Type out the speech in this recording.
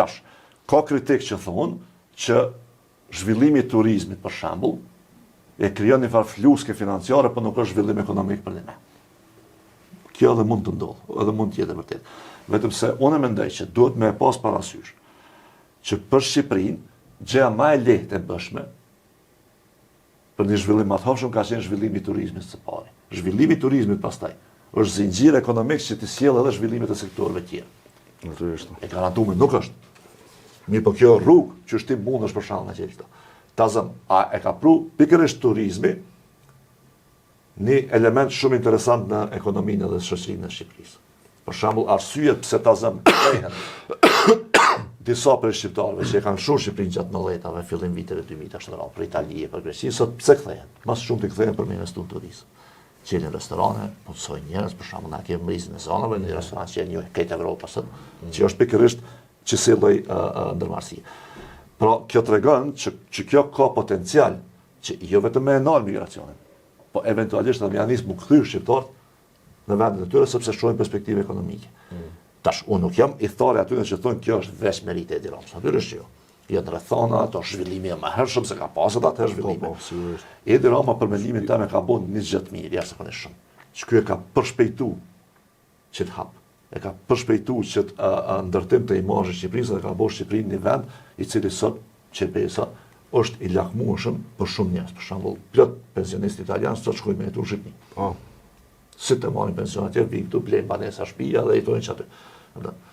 Tash, ka kritik që thonë që zhvillimi i turizmit, për shembull, e krijon një farë fluske financiare, por nuk është zhvillim ekonomik për ne. Kjo edhe mund të ndodhë, edhe mund të jetë vërtet. Vetëm se unë mendoj që duhet me pas parasysh që për Shqipërinë gjëja më e lehtë e bëshme për një zhvillim më të hapshëm ka qenë zhvillimi i turizmit së pari. Zhvillimi i turizmit pastaj është zinxhir ekonomik që të sjellë edhe zhvillimet e sektorëve tjerë. Natyrisht. E garantuar nuk është. Mirë, po kjo rrugë që ti mundesh për shkak të gjithë. Tazëm, a e ka pru pikërisht turizmi një element shumë interesant në ekonominë dhe shoqërinë e Shqipërisë. Për shembull, arsyet pse tazëm kthehen disa prej shqiptarëve që e kanë shkuar në Shqipëri gjatë 90-tave, fillim viteve 2000 për Itali, për Greqi, sot pse kthehen? Mas shumë të kthehen për me investuar në turizëm. Qenë restorane, punësojnë njerëz, për shembull, na kemi mrizën e zonave, në restorant që janë këtë Evropës, që është pikërisht që si lloj ndërmarrësie. Pra, kjo tregon që kjo ka potencial që jo vetëm me ndal migracionin, po eventualisht edhe me nis mu kthyr shqiptarët në vendet e tyre sepse shohin perspektive ekonomike. Tash, unë nuk jam i thare aty që thonë kjo është veç merite e Tiranës. Natyrisht jo. Janë rrethana, ato zhvillimi më hershëm se ka pasur atë zhvillime. Edi Rama për mendimin tim e ka bën një gjë të mirë, jashtëzakonisht shumë. Që ky e ka përshpejtuar që të hap. E ka përshpejtuar që të ndërtim të imazhit Shqipërisë dhe ka bërë Shqipërinë një vend i cili sot qepesa është i lakmueshëm për shumë njerëz. Për shembull, plot pensionistë italianë sot shkojnë me jetu në Shqipëri. Si të marrin pension atje, vinë këtu, blejnë banesa shtëpia dhe jetojnë aty.